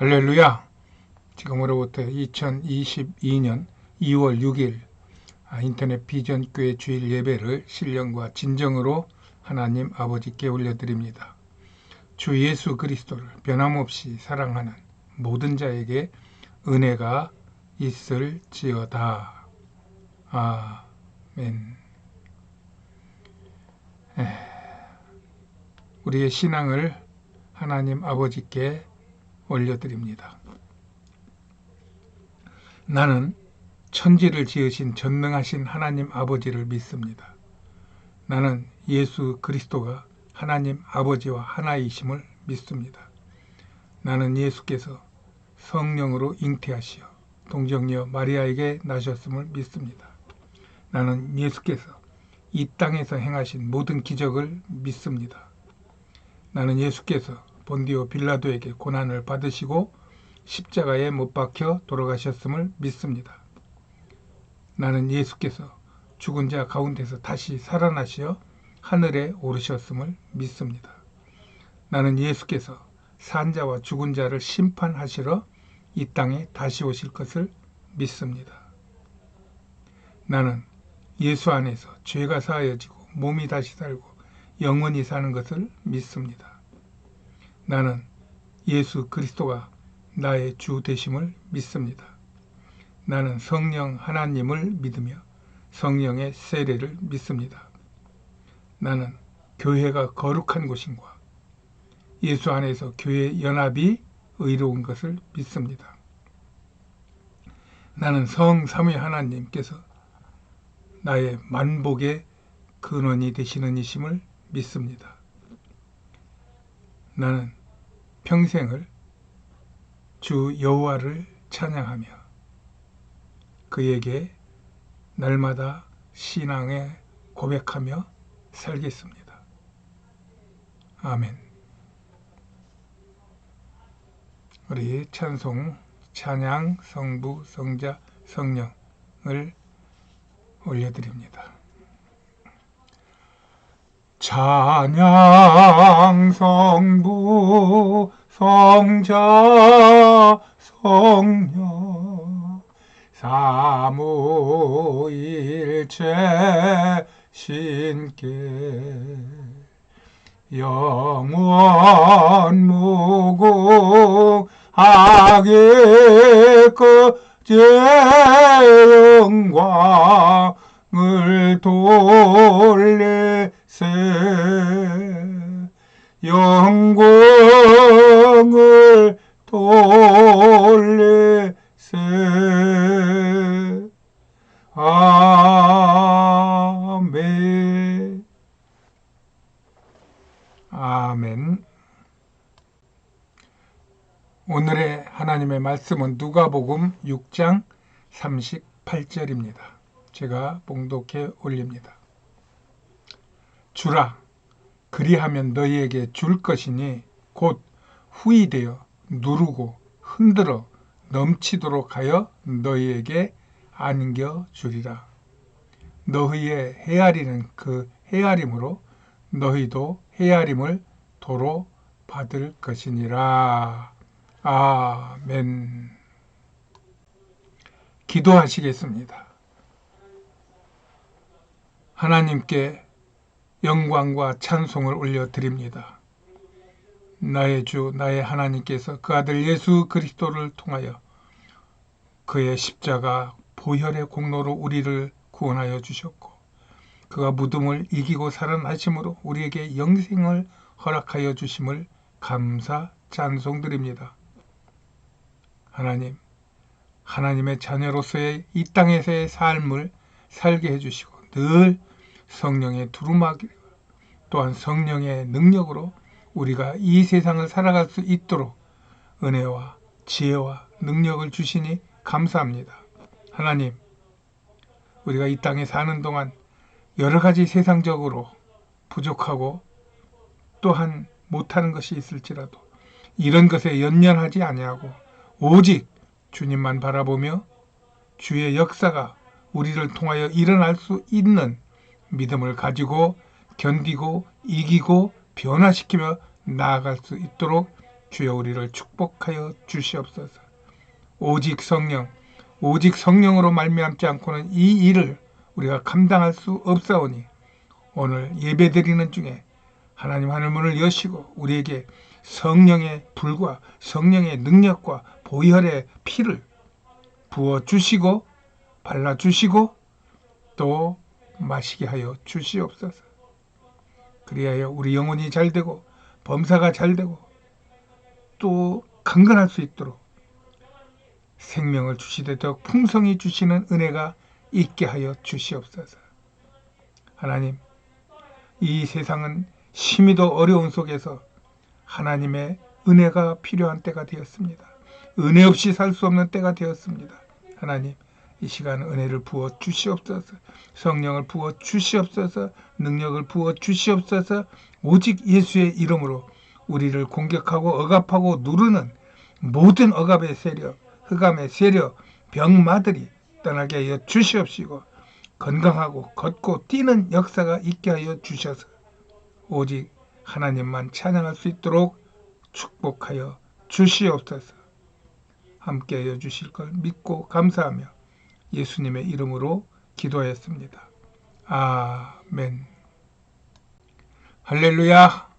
할렐루야! 지금으로부터 2022년 2월 6일 인터넷 비전교회 주일 예배를 신령과 진정으로 하나님 아버지께 올려드립니다. 주 예수 그리스도를 변함없이 사랑하는 모든 자에게 은혜가 있을지어다. 아멘. 우리의 신앙을 하나님 아버지께 올려드립니다. 나는 천지를 지으신 전능하신 하나님 아버지를 믿습니다. 나는 예수 그리스도가 하나님 아버지와 하나이심을 믿습니다. 나는 예수께서 성령으로 잉태하시어 동정녀 마리아에게 나셨음을 믿습니다. 나는 예수께서 이 땅에서 행하신 모든 기적을 믿습니다. 나는 예수께서 본디오 빌라도에게 고난을 받으시고 십자가에 못 박혀 돌아가셨음을 믿습니다. 나는 예수께서 죽은 자 가운데서 다시 살아나시어 하늘에 오르셨음을 믿습니다. 나는 예수께서 산자와 죽은 자를 심판하시러 이 땅에 다시 오실 것을 믿습니다. 나는 예수 안에서 죄가 사하여지고 몸이 다시 살고 영원히 사는 것을 믿습니다. 나는 예수 그리스도가 나의 주 되심을 믿습니다. 나는 성령 하나님을 믿으며 성령의 세례를 믿습니다. 나는 교회가 거룩한 곳인과 예수 안에서 교회 연합이 의로운 것을 믿습니다. 나는 성삼위 하나님께서 나의 만복의 근원이 되시는 이심을 믿습니다. 나는 평생을 주 여호와를 찬양하며 그에게 날마다 신앙에 고백하며 살겠습니다. 아멘. 우리 찬송, 찬양, 성부, 성자, 성령을 올려드립니다. 찬양 성부 성자 성령 삼위일체 신께 영원 무궁하게 그제 영광을 돌리세 영광을 돌리세 아멘. 아멘. 오늘의 하나님의 말씀은 누가복음 6장 38절입니다. 제가 봉독해 올립니다. 주라, 그리하면 너희에게 줄 것이니 곧 후이되어 누르고 흔들어 넘치도록 하여 너희에게 안겨주리라. 너희의 헤아리는 그 헤아림으로 너희도 헤아림을 도로 받을 것이니라. 아멘. 기도하시겠습니다. 하나님께 영광과 찬송을 올려드립니다. 나의 주, 나의 하나님께서 그 아들 예수 그리스도를 통하여 그의 십자가 보혈의 공로로 우리를 구원하여 주셨고 그가 무덤을 이기고 살아나심으로 우리에게 영생을 허락하여 주심을 감사 찬송드립니다. 하나님, 하나님의 자녀로서의 이 땅에서의 삶을 살게 해주시고 늘 성령의 두루마기 또한 성령의 능력으로 우리가 이 세상을 살아갈 수 있도록 은혜와 지혜와 능력을 주시니 감사합니다. 하나님, 우리가 이 땅에 사는 동안 여러 가지 세상적으로 부족하고 또한 못하는 것이 있을지라도 이런 것에 연연하지 아니하고 오직 주님만 바라보며 주의 역사가 우리를 통하여 일어날 수 있는 믿음을 가지고 견디고 이기고 변화시키며 나아갈 수 있도록 주여 우리를 축복하여 주시옵소서. 오직 성령으로 말미암지 않고는 이 일을 우리가 감당할 수 없사오니 오늘 예배드리는 중에 하나님 하늘문을 여시고 우리에게 성령의 불과 성령의 능력과 보혈의 피를 부어주시고 발라주시고 또 마시게 하여 주시옵소서. 그리하여 우리 영혼이 잘되고 범사가 잘되고 또 강건할 수 있도록 생명을 주시되 더 풍성히 주시는 은혜가 있게 하여 주시옵소서. 하나님, 이 세상은 심히도 어려운 속에서 하나님의 은혜가 필요한 때가 되었습니다. 은혜 없이 살 수 없는 때가 되었습니다. 하나님, 이 시간 은혜를 부어 주시옵소서. 성령을 부어 주시옵소서. 능력을 부어 주시옵소서. 오직 예수의 이름으로 우리를 공격하고 억압하고 누르는 모든 억압의 세력, 흑암의 세력, 병마들이 떠나게 하여 주시옵시고 건강하고 걷고 뛰는 역사가 있게 하여 주셔서 오직 하나님만 찬양할 수 있도록 축복하여 주시옵소서. 함께하여 주실 걸 믿고 감사하며 예수님의 이름으로 기도하였습니다. 아멘. 할렐루야.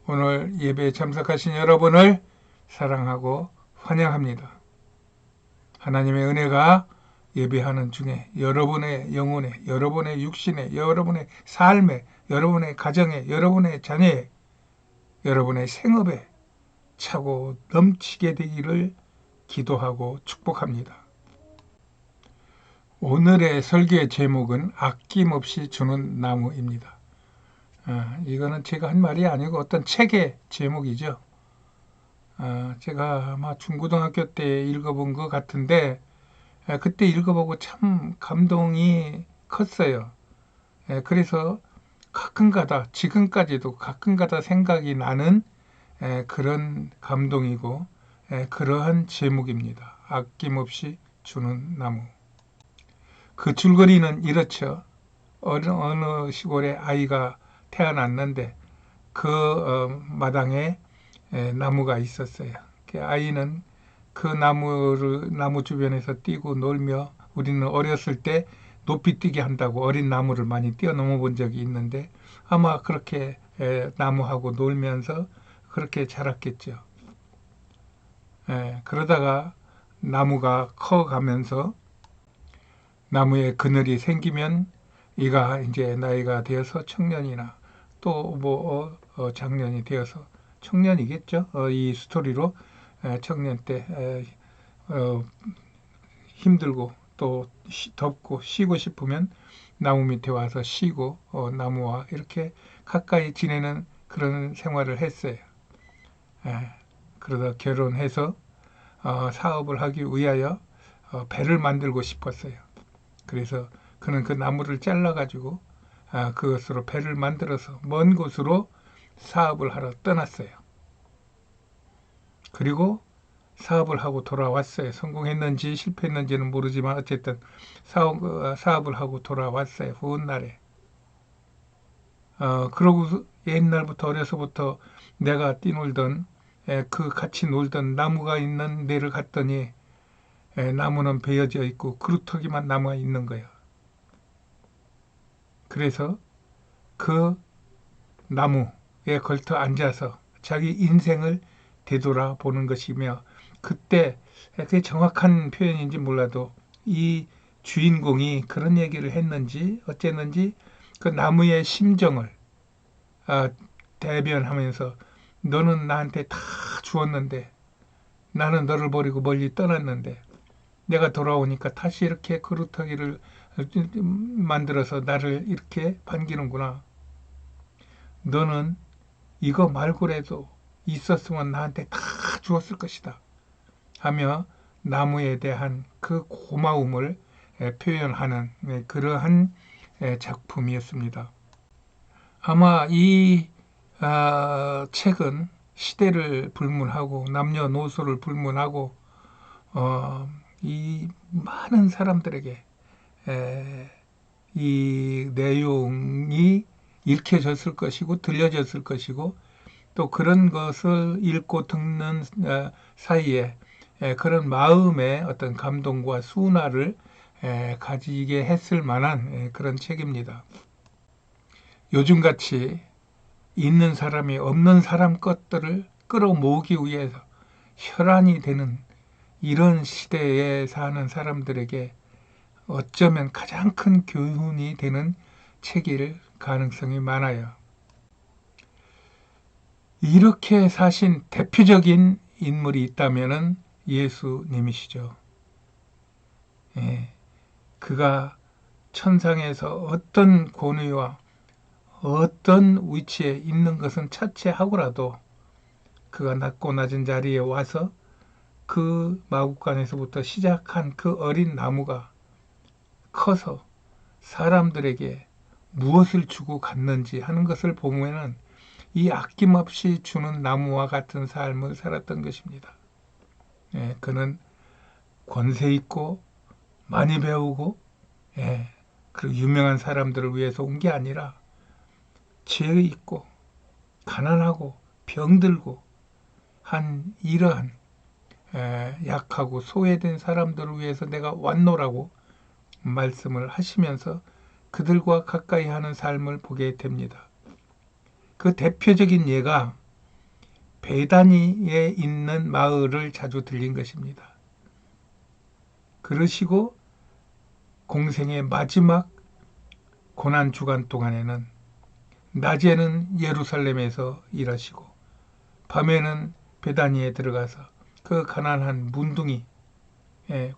오늘 예배에 참석하신 여러분을 사랑하고 환영합니다. 하나님의 은혜가 예배하는 중에 여러분의 영혼에, 여러분의 육신에, 여러분의 삶에, 여러분의 가정에, 여러분의 자녀에, 여러분의 생업에 차고 넘치게 되기를 기도하고 축복합니다. 오늘의 설교의 제목은 아낌없이 주는 나무입니다. 이거는 제가 한 말이 아니고 어떤 책의 제목이죠. 제가 아마 중고등학교 때 읽어본 것 같은데 그때 읽어보고 참 감동이 컸어요. 그래서 가끔가다 지금까지도 가끔가다 생각이 나는 그런 감동이고 그러한 제목입니다. 아낌없이 주는 나무. 그 줄거리는 이렇죠. 어느 시골에 아이가 태어났는데 그 마당에 나무가 있었어요. 그 아이는 그 나무 주변에서 뛰고 놀며 우리는 어렸을 때 높이 뛰게 한다고 어린 나무를 많이 뛰어넘어 본 적이 있는데 아마 그렇게 나무하고 놀면서 그렇게 자랐겠죠. 그러다가 나무가 커가면서 나무에 그늘이 생기면 이가 이제 나이가 되어서 청년이나 또 뭐 장년이 되어서 청년이겠죠. 이 스토리로 청년 때 힘들고 또 덥고 쉬고 싶으면 나무 밑에 와서 쉬고 나무와 이렇게 가까이 지내는 그런 생활을 했어요. 그러다 결혼해서 사업을 하기 위하여 배를 만들고 싶었어요. 그래서 그는 그 나무를 잘라가지고 그것으로 배를 만들어서 먼 곳으로 사업을 하러 떠났어요. 그리고 사업을 하고 돌아왔어요. 성공했는지 실패했는지는 모르지만 어쨌든 사업을 하고 돌아왔어요. 훗날에. 그러고 옛날부터 어려서부터 내가 뛰놀던 그 같이 놀던 나무가 있는 데를 갔더니 나무는 베어져 있고 그루터기만 남아 있는 거예요. 그래서 그 나무에 걸터 앉아서 자기 인생을 되돌아보는 것이며 그때 그게 정확한 표현인지 몰라도 이 주인공이 그런 얘기를 했는지 어쨌는지 그 나무의 심정을 대변하면서 너는 나한테 다 주었는데 나는 너를 버리고 멀리 떠났는데 내가 돌아오니까 다시 이렇게 그루터기를 만들어서 나를 이렇게 반기는구나. 너는 이거 말고라도 있었으면 나한테 다 주었을 것이다. 하며 나무에 대한 그 고마움을 표현하는 그러한 작품이었습니다. 아마 이 책은 시대를 불문하고 남녀노소를 불문하고 이 많은 사람들에게 이 내용이 읽혀졌을 것이고 들려졌을 것이고 또 그런 것을 읽고 듣는 사이에 그런 마음의 어떤 감동과 순화를 가지게 했을 만한 그런 책입니다. 요즘같이 있는 사람이 없는 사람 것들을 끌어모으기 위해서 혈안이 되는 이런 시대에 사는 사람들에게 어쩌면 가장 큰 교훈이 되는 책일 가능성이 많아요. 이렇게 사신 대표적인 인물이 있다면 예수님이시죠. 예, 그가 천상에서 어떤 권위와 어떤 위치에 있는 것은 차치하고라도 그가 낮고 낮은 자리에 와서 그 마국간에서부터 시작한 그 어린 나무가 커서 사람들에게 무엇을 주고 갔는지 하는 것을 보면은 이 아낌없이 주는 나무와 같은 삶을 살았던 것입니다. 예, 그는 권세 있고 많이 배우고 그 유명한 사람들을 위해서 온 게 아니라 죄 있고 가난하고 병들고 한 이러한 약하고 소외된 사람들을 위해서 내가 왔노라고 말씀을 하시면서 그들과 가까이 하는 삶을 보게 됩니다. 그 대표적인 예가 베다니에 있는 마을을 자주 들린 것입니다. 그러시고 공생의 마지막 고난 주간 동안에는 낮에는 예루살렘에서 일하시고 밤에는 베다니에 들어가서 그 가난한 문둥이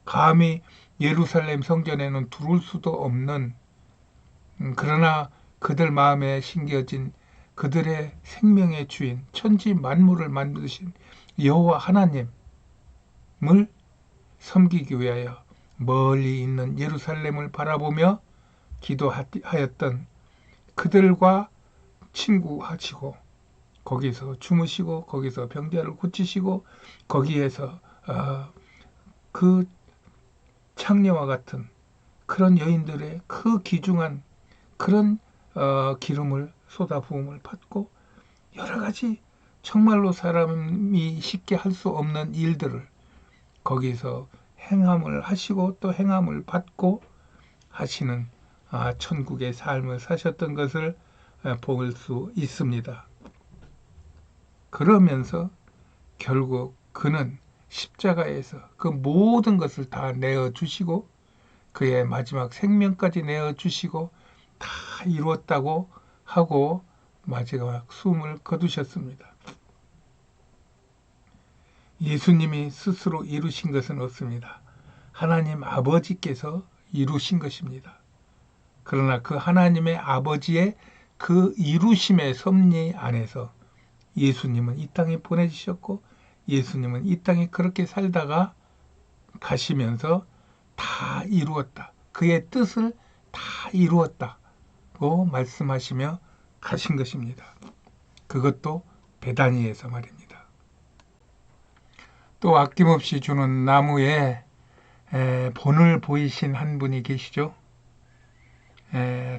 감히 예루살렘 성전에는 들어올 수도 없는 그러나 그들 마음에 심겨진 그들의 생명의 주인 천지 만물을 만드신 여호와 하나님을 섬기기 위하여 멀리 있는 예루살렘을 바라보며 기도하였던 그들과 친구하시고 거기서 주무시고 거기서 병자를 고치시고 거기에서 그 창녀와 같은 그런 여인들의 그 귀중한 그런 기름을 쏟아부음을 받고 여러 가지 정말로 사람이 쉽게 할 수 없는 일들을 거기서 행함을 하시고 또 행함을 받고 하시는 천국의 삶을 사셨던 것을 볼 수 있습니다. 그러면서 결국 그는 십자가에서 그 모든 것을 다 내어주시고 그의 마지막 생명까지 내어주시고 다 이루었다고 하고 마지막 숨을 거두셨습니다. 예수님이 스스로 이루신 것은 없습니다. 하나님 아버지께서 이루신 것입니다. 그러나 그 하나님의 아버지의 그 이루심의 섭리 안에서 예수님은 이 땅에 보내주셨고 예수님은 이 땅에 그렇게 살다가 가시면서 다 이루었다. 그의 뜻을 다 이루었다고 말씀하시며 가신 것입니다. 그것도 베다니에서 말입니다. 또 아낌없이 주는 나무에 본을 보이신 한 분이 계시죠.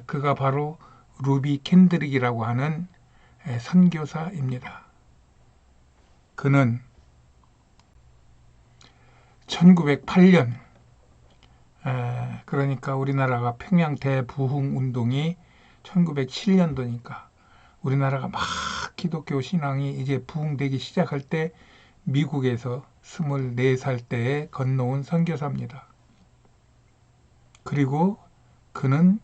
그가 바로 루비 켄드릭이라고 하는 선교사입니다. 그는 1908년 그러니까 우리나라가 평양 대부흥 운동이 1907년도니까 우리나라가 막 기독교 신앙이 이제 부흥되기 시작할 때 미국에서 24살 때에 건너온 선교사입니다. 그리고 그는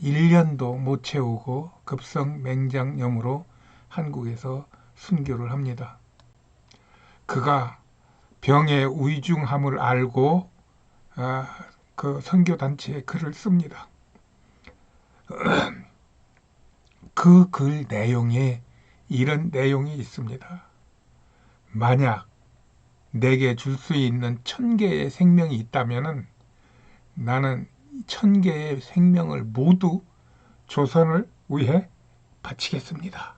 1년도 못 채우고 급성 맹장염으로 한국에서 순교를 합니다. 그가 병의 위중함을 알고 그 선교단체에 글을 씁니다. 그 글 내용에 이런 내용이 있습니다. 만약 내게 줄 수 있는 1000개의 생명이 있다면 나는 1000개의 생명을 모두 조선을 위해 바치겠습니다.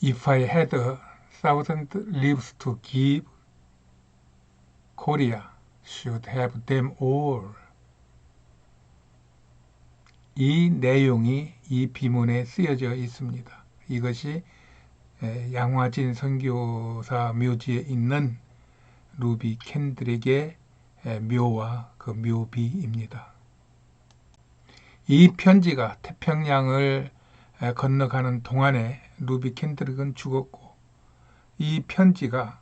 If I had 1,000 lives to give, Korea should have them all. 이 내용이 이 비문에 쓰여져 있습니다. 이것이 양화진 선교사 묘지에 있는 루비 캔들에게 묘와 그 묘비입니다. 이 편지가 태평양을 건너가는 동안에 루비 캔드릭은 죽었고, 이 편지가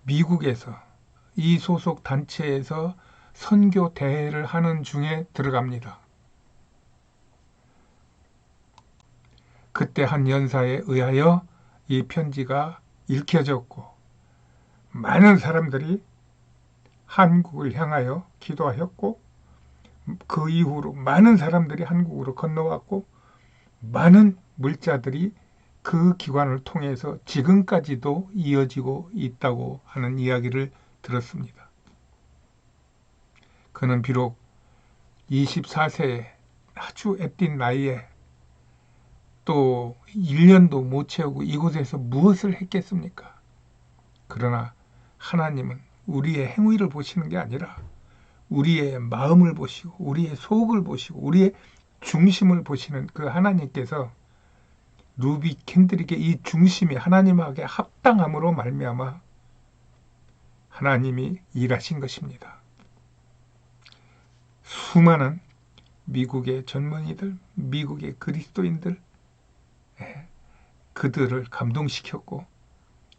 미국에서 이 소속 단체에서 선교 대회를 하는 중에 들어갑니다. 그때 한 연사에 의하여 이 편지가 읽혀졌고, 많은 사람들이 한국을 향하여 기도하였고, 그 이후로 많은 사람들이 한국으로 건너왔고, 많은 물자들이 그 기관을 통해서 지금까지도 이어지고 있다고 하는 이야기를 들었습니다. 그는 비록 24세에 아주 앳된 나이에 또 1년도 못 채우고 이곳에서 무엇을 했겠습니까? 그러나 하나님은 우리의 행위를 보시는 게 아니라 우리의 마음을 보시고 우리의 속을 보시고 우리의 중심을 보시는 그 하나님께서 루비 캔들에게 이 중심이 하나님에게 합당함으로 말미암아 하나님이 일하신 것입니다. 수많은 미국의 젊은이들, 미국의 그리스도인들, 그들을 감동시켰고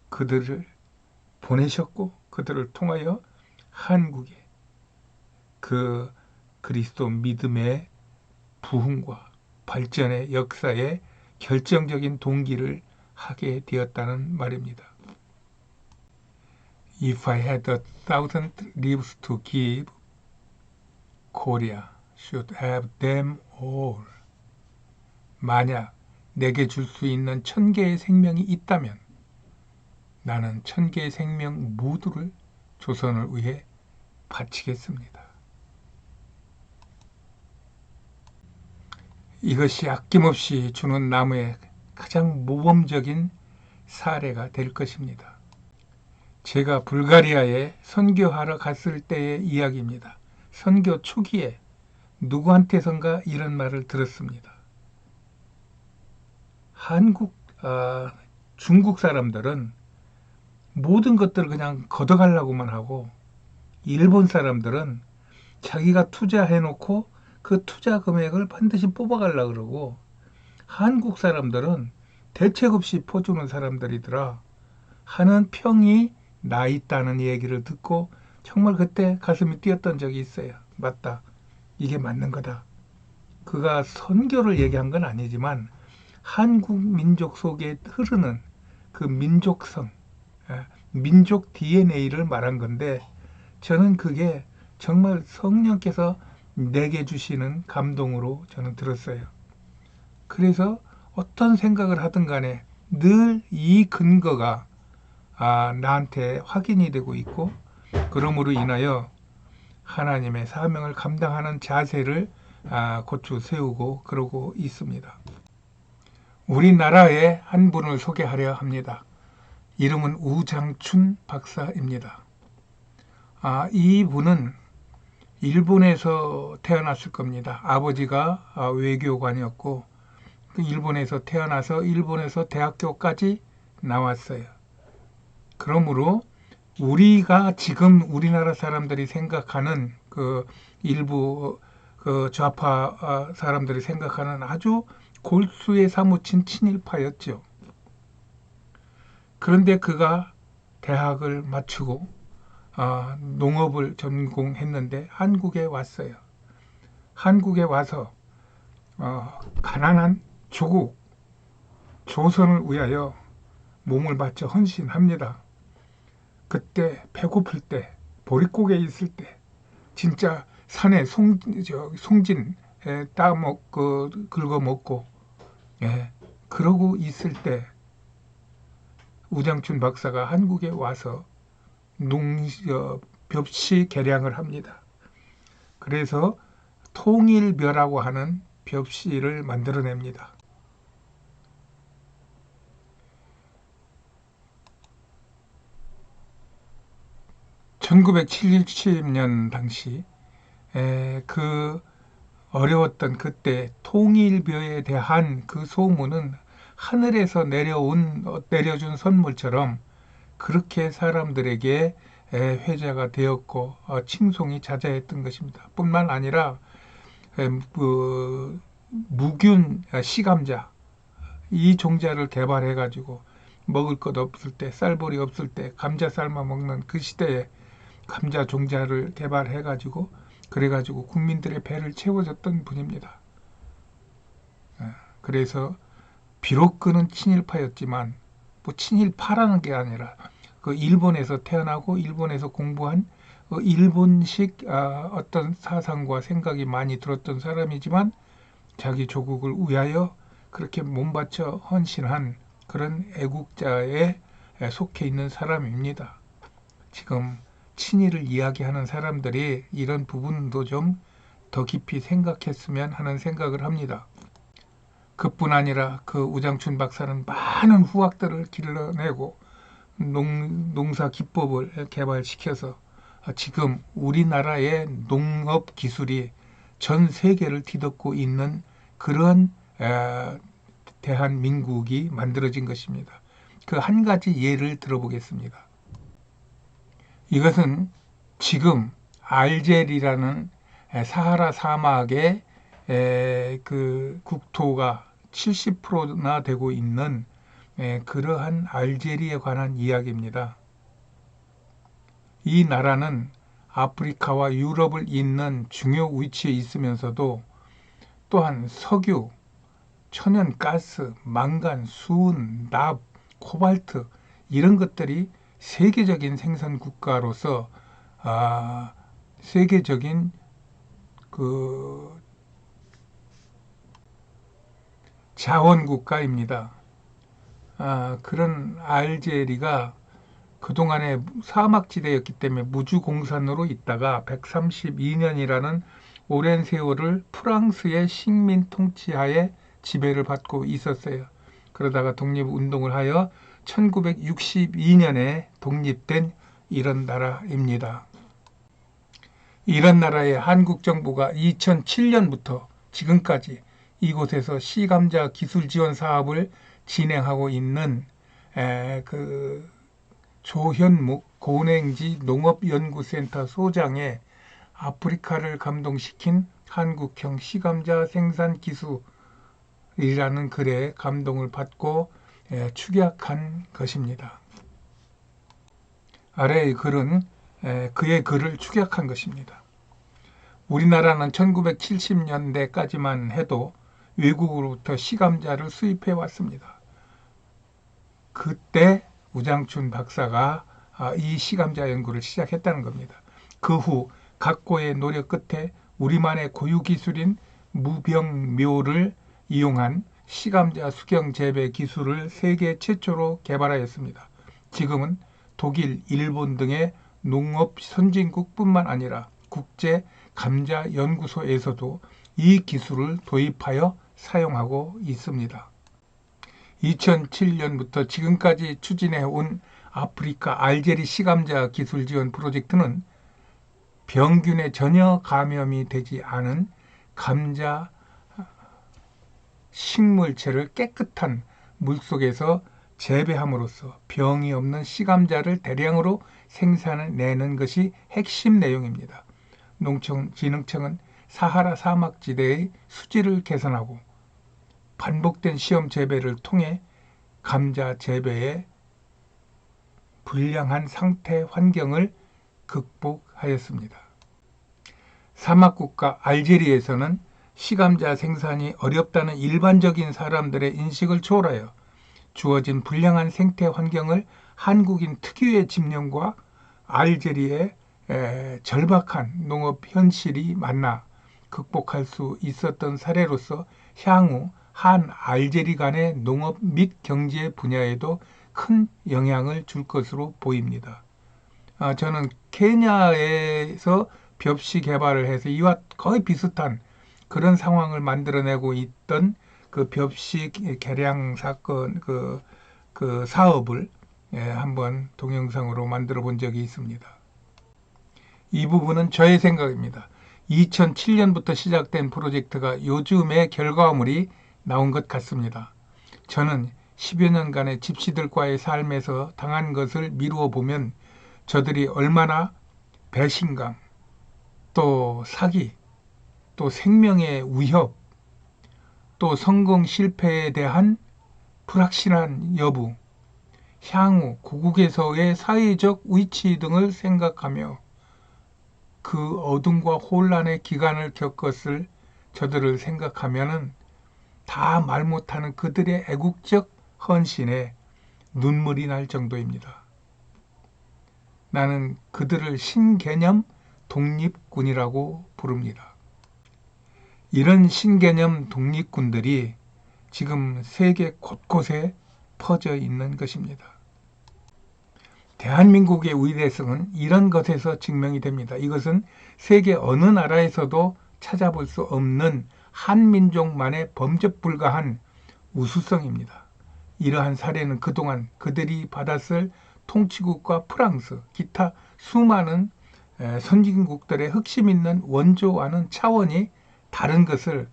그들을 보내셨고 그들을 통하여 한국의 그 그리스도 믿음의 부흥과 발전의 역사에 결정적인 동기를 하게 되었다는 말입니다. If I had 1,000 lives to give, Korea should have them all. 만약 내게 줄 수 있는 1,000개의 생명이 있다면 나는 1,000개의 생명 모두를 조선을 위해 바치겠습니다. 이것이 아낌없이 주는 나무의 가장 모범적인 사례가 될 것입니다. 제가 불가리아에 선교하러 갔을 때의 이야기입니다. 선교 초기에 누구한테선가 이런 말을 들었습니다. 중국 사람들은 모든 것들을 그냥 걷어가려고만 하고 일본 사람들은 자기가 투자해놓고 그 투자 금액을 반드시 뽑아가려고 그러고 한국 사람들은 대책 없이 퍼주는 사람들이더라 하는 평이 나 있다는 얘기를 듣고 정말 그때 가슴이 뛰었던 적이 있어요. 맞다. 이게 맞는 거다. 그가 선교를 얘기한 건 아니지만 한국 민족 속에 흐르는 그 민족성, 민족 DNA를 말한 건데 저는 그게 정말 성령께서 내게 주시는 감동으로 저는 들었어요. 그래서 어떤 생각을 하든 간에 늘 이 근거가 나한테 확인이 되고 있고 그러므로 인하여 하나님의 사명을 감당하는 자세를 고추 세우고 그러고 있습니다. 우리나라의 한 분을 소개하려 합니다. 이름은 우장춘 박사입니다. 이분은 일본에서 태어났을 겁니다. 아버지가 외교관이었고 일본에서 태어나서 일본에서 대학교까지 나왔어요. 그러므로 우리가 지금 우리나라 사람들이 생각하는 그 일부 그 좌파 사람들이 생각하는 아주 골수에 사무친 친일파였죠. 그런데 그가 대학을 마치고 농업을 전공했는데 한국에 왔어요. 한국에 와서 가난한 조국 조선을 위하여 몸을 바쳐 헌신합니다. 그때 배고플 때 보릿고개 있을 때 진짜 산에 송진 긁어 먹고 그러고 있을 때 우장춘 박사가 한국에 와서 벽시 개량을 합니다. 그래서 통일묘라고 하는 벽시를 만들어냅니다. (1970년) 당시 그 어려웠던 그때 통일교에 대한 그 소문은 하늘에서 내려준 선물처럼 그렇게 사람들에게 회자가 되었고 칭송이 자자했던 것입니다. 뿐만 아니라 무균 시감자 이 종자를 개발해 가지고 먹을 것 없을 때 쌀벌이 없을 때 감자 삶아 먹는 그 시대에 감자 종자를 개발해 가지고 그래 가지고 국민들의 배를 채워줬던 분입니다. 그래서 비록 그는 친일파였지만 뭐 친일파라는 게 아니라 그 일본에서 태어나고 일본에서 공부한 일본식 어떤 사상과 생각이 많이 들었던 사람이지만 자기 조국을 위하여 그렇게 몸바쳐 헌신한 그런 애국자에 속해 있는 사람입니다. 지금 친일을 이야기하는 사람들이 이런 부분도 좀 더 깊이 생각했으면 하는 생각을 합니다. 그뿐 아니라 그 우장춘 박사는 많은 후학들을 길러내고 농사 기법을 개발시켜서 지금 우리나라의 농업 기술이 전 세계를 뒤덮고 있는 그런 대한민국이 만들어진 것입니다. 그 한 가지 예를 들어보겠습니다. 이것은 지금 알제리라는 사하라 사막의 그 국토가 70%나 되고 있는 그러한 알제리에 관한 이야기입니다. 이 나라는 아프리카와 유럽을 잇는 중요 위치에 있으면서도 또한 석유, 천연가스, 망간, 수은, 납, 코발트 이런 것들이 세계적인 생산 국가로서 세계적인 그 자원 국가입니다. 그런 알제리가 그동안에 사막지대였기 때문에 무주공산으로 있다가 132년이라는 오랜 세월을 프랑스의 식민 통치하에 지배를 받고 있었어요. 그러다가 독립운동을 하여 1962년에 독립된 이런 나라입니다. 이런 나라의 한국 정부가 2007년부터 지금까지 이곳에서 시감자 기술 지원 사업을 진행하고 있는 그 조현묵 고냉지 농업연구센터 소장의 아프리카를 감동시킨 한국형 시감자 생산 기술이라는 글에 감동을 받고 축약한 것입니다. 아래의 글은 그의 글을 축약한 것입니다. 우리나라는 1970년대까지만 해도 외국으로부터 시감자를 수입해 왔습니다. 그때 우장춘 박사가 이 시감자 연구를 시작했다는 겁니다. 그 후 각고의 노력 끝에 우리만의 고유 기술인 무병묘를 이용한 시감자 수경 재배 기술을 세계 최초로 개발하였습니다. 지금은 독일, 일본 등의 농업 선진국뿐만 아니라 국제 감자 연구소에서도 이 기술을 도입하여 사용하고 있습니다. 2007년부터 지금까지 추진해 온 아프리카 알제리 시감자 기술 지원 프로젝트는 병균에 전혀 감염이 되지 않은 감자 식물체를 깨끗한 물속에서 재배함으로써 병이 없는 시감자를 대량으로 생산해내는 것이 핵심 내용입니다. 농촌진흥청은 사하라 사막지대의 수질을 개선하고 반복된 시험 재배를 통해 감자 재배의 불량한 상태 환경을 극복하였습니다. 사막국가 알제리에서는 시감자 생산이 어렵다는 일반적인 사람들의 인식을 초월하여 주어진 불량한 생태 환경을 한국인 특유의 집념과 알제리의 절박한 농업 현실이 만나 극복할 수 있었던 사례로서 향후 한 알제리 간의 농업 및 경제 분야에도 큰 영향을 줄 것으로 보입니다. 저는 케냐에서 벽시 개발을 해서 이와 거의 비슷한 그런 상황을 만들어내고 있던 그 벽시 개량 사건 그 사업을 한번 동영상으로 만들어 본 적이 있습니다. 이 부분은 저의 생각입니다. 2007년부터 시작된 프로젝트가 요즘의 결과물이 나온 것 같습니다. 저는 10여 년간의 집시들과의 삶에서 당한 것을 미루어 보면 저들이 얼마나 배신감, 또 사기, 또 생명의 위협, 또 성공 실패에 대한 불확실한 여부, 향후 고국에서의 사회적 위치 등을 생각하며 그 어둠과 혼란의 기간을 겪었을 저들을 생각하면은 다 말 못하는 그들의 애국적 헌신에 눈물이 날 정도입니다. 나는 그들을 신개념 독립군이라고 부릅니다. 이런 신개념 독립군들이 지금 세계 곳곳에 퍼져 있는 것입니다. 대한민국의 위대성은 이런 것에서 증명이 됩니다. 이것은 세계 어느 나라에서도 찾아볼 수 없는 한민족만의 범접불가한 우수성입니다. 이러한 사례는 그동안 그들이 받았을 통치국과 프랑스, 기타 수많은 선진국들의 흑심 있는 원조와는 차원이 다른 것을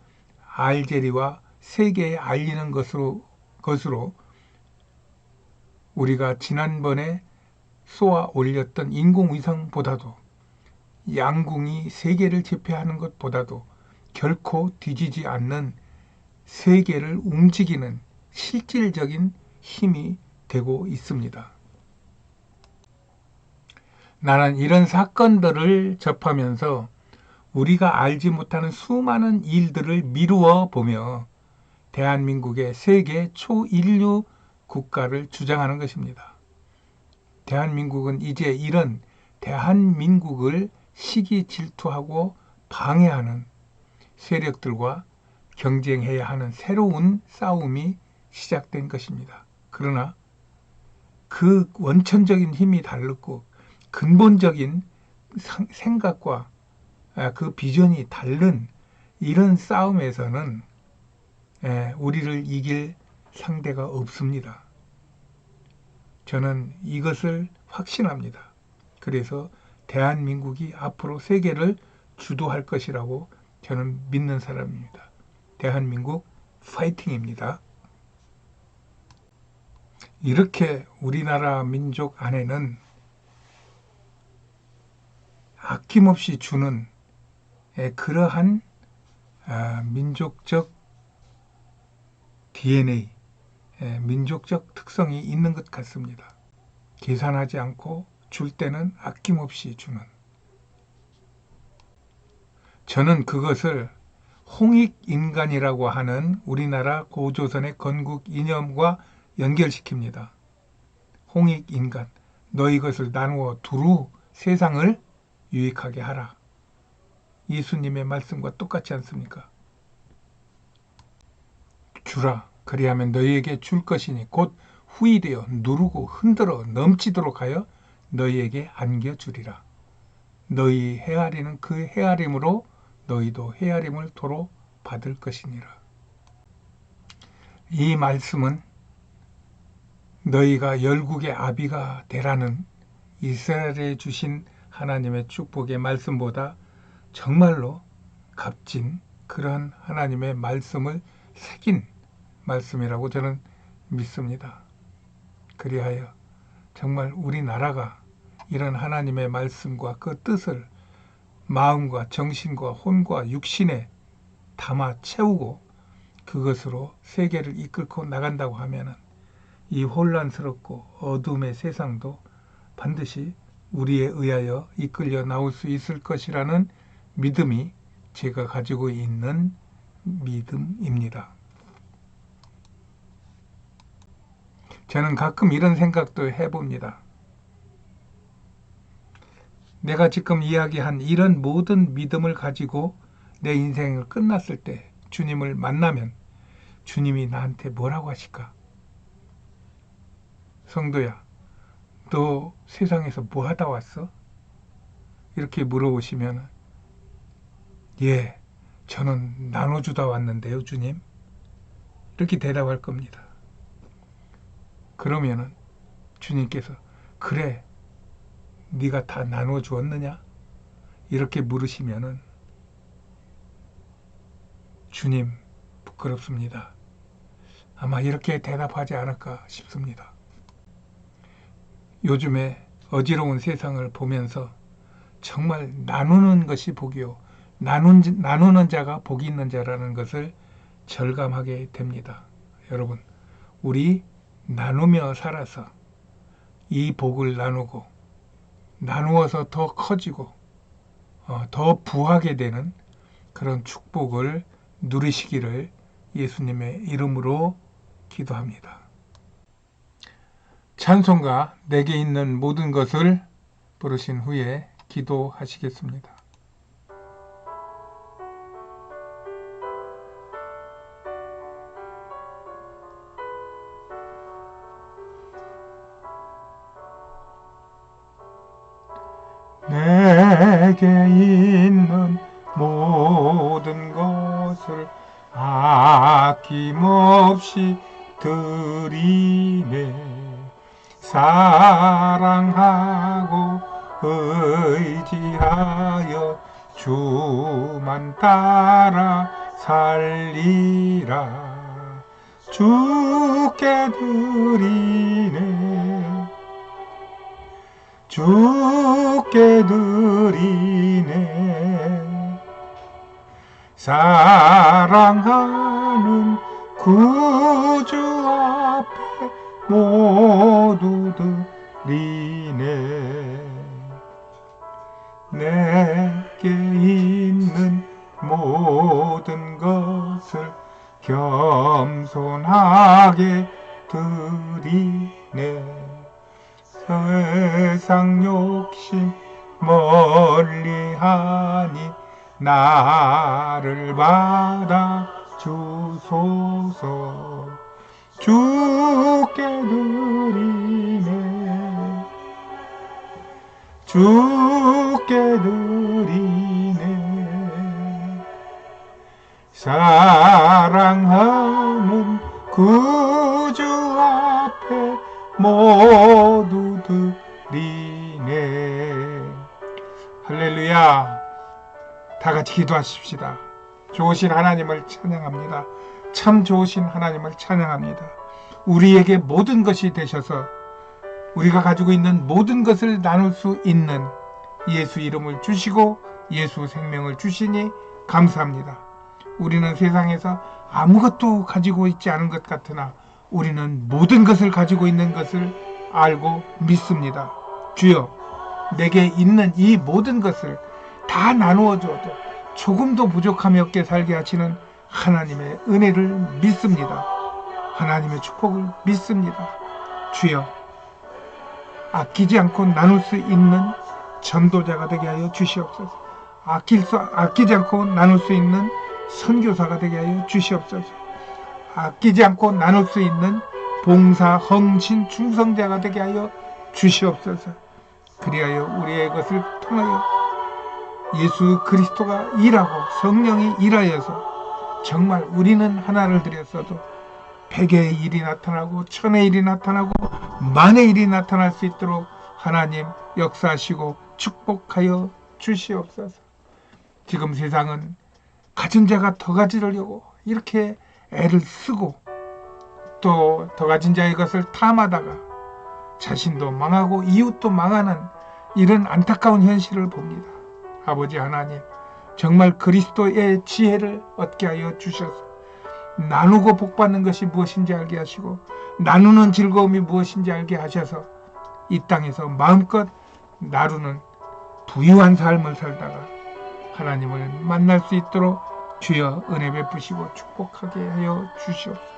알제리와 세계에 알리는 것으로 우리가 지난번에 쏘아 올렸던 인공위성보다도 양궁이 세계를 제패하는 것보다도 결코 뒤지지 않는 세계를 움직이는 실질적인 힘이 되고 있습니다. 나는 이런 사건들을 접하면서 우리가 알지 못하는 수많은 일들을 미루어 보며 대한민국의 세계 초인류 국가를 주장하는 것입니다. 대한민국은 이제 이런 대한민국을 시기 질투하고 방해하는 세력들과 경쟁해야 하는 새로운 싸움이 시작된 것입니다. 그러나 그 원천적인 힘이 다르고 근본적인 생각과 그 비전이 다른 이런 싸움에서는 우리를 이길 상대가 없습니다. 저는 이것을 확신합니다. 그래서 대한민국이 앞으로 세계를 주도할 것이라고 저는 믿는 사람입니다. 대한민국 파이팅입니다. 이렇게 우리나라 민족 안에는 아낌없이 주는 그러한 민족적 DNA, 민족적 특성이 있는 것 같습니다. 계산하지 않고 줄 때는 아낌없이 주는. 저는 그것을 홍익인간이라고 하는 우리나라 고조선의 건국 이념과 연결시킵니다. 홍익인간, 너 이것을 나누어 두루 세상을 유익하게 하라. 예수님의 말씀과 똑같지 않습니까? 주라. 그리하면 너희에게 줄 것이니 곧 후일되어 누르고 흔들어 넘치도록 하여 너희에게 안겨주리라. 너희 헤아리는 그 헤아림으로 너희도 헤아림을 도로 받을 것이니라. 이 말씀은 너희가 열국의 아비가 되라는 이스라엘에 주신 하나님의 축복의 말씀보다 정말로 값진 그러한 하나님의 말씀을 새긴 말씀이라고 저는 믿습니다. 그리하여 정말 우리나라가 이런 하나님의 말씀과 그 뜻을 마음과 정신과 혼과 육신에 담아 채우고 그것으로 세계를 이끌고 나간다고 하면 이 혼란스럽고 어둠의 세상도 반드시 우리에 의하여 이끌려 나올 수 있을 것이라는 믿음이 제가 가지고 있는 믿음입니다. 저는 가끔 이런 생각도 해봅니다. 내가 지금 이야기한 이런 모든 믿음을 가지고 내 인생을 끝났을 때 주님을 만나면 주님이 나한테 뭐라고 하실까? 성도야, 너 세상에서 뭐 하다 왔어? 이렇게 물어보시면 예, 저는 나눠주다 왔는데요, 주님. 이렇게 대답할 겁니다. 그러면은 주님께서 그래, 네가 다 나눠주었느냐? 이렇게 물으시면은 주님 부끄럽습니다. 아마 이렇게 대답하지 않을까 싶습니다. 요즘에 어지러운 세상을 보면서 정말 나누는 것이 복이요 나누는 자가 복이 있는 자라는 것을 절감하게 됩니다. 여러분, 우리 나누며 살아서 이 복을 나누고 나누어서 더 커지고 더 부하게 되는 그런 축복을 누리시기를 예수님의 이름으로 기도합니다. 찬송가 내게 있는 모든 것을 부르신 후에 기도하시겠습니다. 내게 있는 모든 것을 아낌없이 드리네. 사랑하고 의지하여 주만 따라 살리라. 주께 드리네. 주께 드리네. 사랑하는 구주 앞에 모두 드리네. 내게 있는 모든 것을 겸손하게 드리네. 세상 욕심 멀리하니 나를 받아 주소서. 주께 드리네. 주께 드리네. 사랑하는 구주 앞에 모두 드리네. 할렐루야. 다 같이 기도하십시다. 좋으신 하나님을 찬양합니다. 참 좋으신 하나님을 찬양합니다. 우리에게 모든 것이 되셔서 우리가 가지고 있는 모든 것을 나눌 수 있는 예수 이름을 주시고 예수 생명을 주시니 감사합니다. 우리는 세상에서 아무것도 가지고 있지 않은 것 같으나 우리는 모든 것을 가지고 있는 것을 알고 믿습니다. 주여, 내게 있는 이 모든 것을 다 나누어 줘도 조금도 부족함이 없게 살게 하시는 하나님의 은혜를 믿습니다. 하나님의 축복을 믿습니다. 주여, 아끼지 않고 나눌 수 있는 전도자가 되게 하여 주시옵소서. 아끼지 않고 나눌 수 있는 선교사가 되게 하여 주시옵소서. 아끼지 않고 나눌 수 있는 봉사, 헌신, 충성자가 되게 하여 주시옵소서. 그리하여 우리의 것을 통하여 예수 그리스도가 일하고 성령이 일하여서 정말 우리는 하나를 드렸어도 100의 일이 나타나고 1000의 일이 나타나고 만의 일이 나타날 수 있도록 하나님 역사하시고 축복하여 주시옵소서. 지금 세상은 가진 자가 더 가지려고 이렇게 애를 쓰고 또 더 가진 자의 것을 탐하다가 자신도 망하고 이웃도 망하는 이런 안타까운 현실을 봅니다. 아버지 하나님, 정말 그리스도의 지혜를 얻게 하여 주셔서 나누고 복받는 것이 무엇인지 알게 하시고 나누는 즐거움이 무엇인지 알게 하셔서 이 땅에서 마음껏 나누는 부유한 삶을 살다가 하나님을 만날 수 있도록 주여 은혜 베푸시고 축복하게 하여 주시옵소서.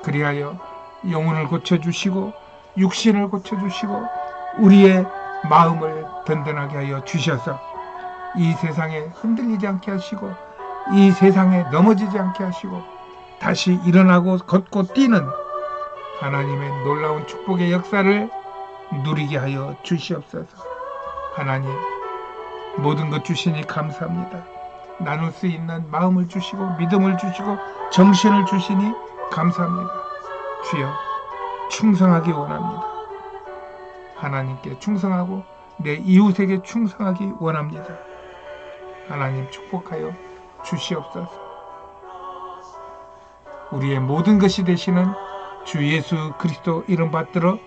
그리하여 영혼을 고쳐주시고 육신을 고쳐주시고 우리의 마음을 든든하게 하여 주셔서 이 세상에 흔들리지 않게 하시고 이 세상에 넘어지지 않게 하시고 다시 일어나고 걷고 뛰는 하나님의 놀라운 축복의 역사를 누리게 하여 주시옵소서. 하나님, 모든 것 주시니 감사합니다. 나눌 수 있는 마음을 주시고 믿음을 주시고 정신을 주시니 감사합니다. 주여, 충성하기 원합니다. 하나님께 충성하고 내 이웃에게 충성하기 원합니다. 하나님 축복하여 주시옵소서. 우리의 모든 것이 되시는 주 예수 그리스도 이름 받들어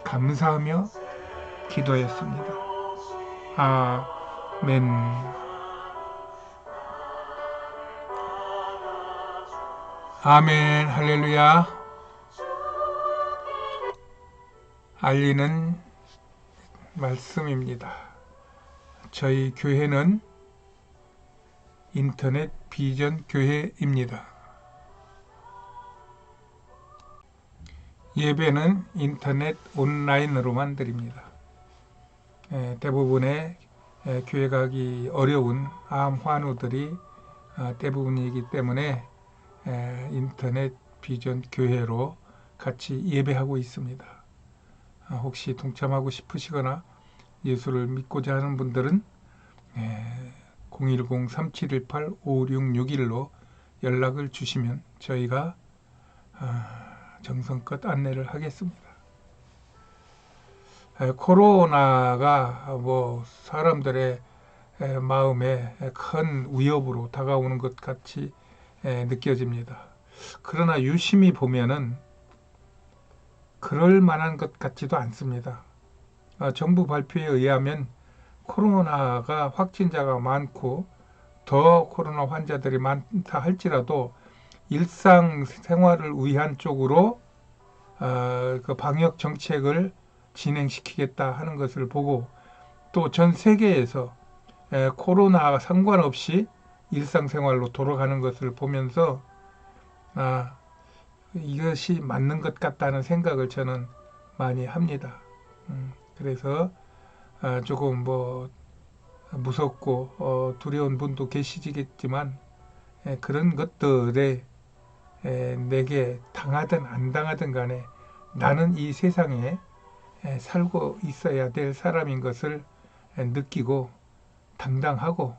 감사하며 기도했습니다. 아멘. 아멘. 할렐루야. 알리는 말씀입니다. 저희 교회는 인터넷 비전 교회입니다. 예배는 인터넷 온라인으로만 드립니다. 대부분의 교회 가기 어려운 암 환우들이 대부분이기 때문에 인터넷 비전 교회로 같이 예배하고 있습니다. 혹시 동참하고 싶으시거나 예수를 믿고자 하는 분들은 010-3718-5661로 연락을 주시면 저희가 정성껏 안내를 하겠습니다. 코로나가 사람들의 마음에 큰 위협으로 다가오는 것 같이 느껴집니다. 그러나 유심히 보면은 그럴 만한 것 같지도 않습니다. 정부 발표에 의하면 코로나가 확진자가 많고 더 코로나 환자들이 많다 할지라도 일상생활을 위한 쪽으로 그 방역 정책을 진행시키겠다 하는 것을 보고 또 전 세계에서 코로나와 상관없이 일상생활로 돌아가는 것을 보면서 이것이 맞는 것 같다는 생각을 저는 많이 합니다. 그래서 조금 무섭고 두려운 분도 계시겠지만 그런 것들에 내게 당하든 안 당하든 간에 나는 이 세상에 살고 있어야 될 사람인 것을 느끼고 당당하고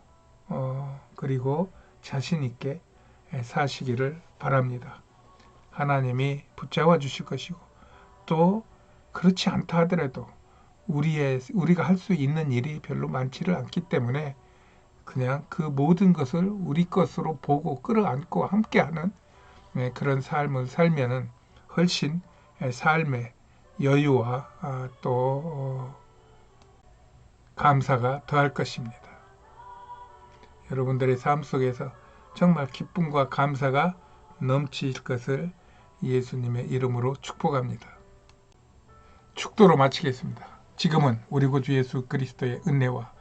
그리고 자신 있게 사시기를 바랍니다. 하나님이 붙잡아 주실 것이고 또 그렇지 않다 하더라도 우리가 할 수 있는 일이 별로 많지를 않기 때문에 그냥 그 모든 것을 우리 것으로 보고 끌어안고 함께하는 그런 삶을 살면은 훨씬 삶의 여유와 또 감사가 더할 것입니다. 여러분들의 삶 속에서 정말 기쁨과 감사가 넘칠 것을 예수님의 이름으로 축복합니다. 축도로 마치겠습니다. 지금은 우리 구주 예수 그리스도의 은혜와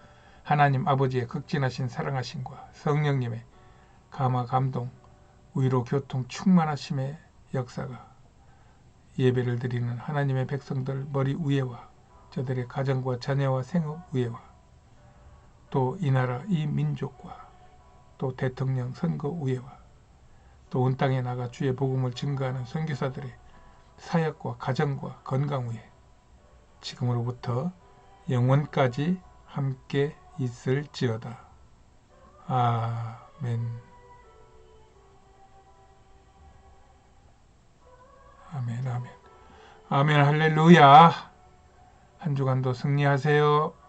하나님 아버지의 극진하신 사랑하심과 성령님의 감화 감동, 위로 교통 충만하심의 역사가 예배를 드리는 하나님의 백성들 머리 위에와 저들의 가정과 자녀와 생업 위에와 또 이 나라 이 민족과 또 대통령 선거 위에와 또 온 땅에 나가 주의 복음을 증거하는 선교사들의 사역과 가정과 건강 위에 지금으로부터 영원까지 함께 있을지어다. 아멘. 아멘, 아멘. 아멘, 할렐루야. 한 주간도 승리하세요.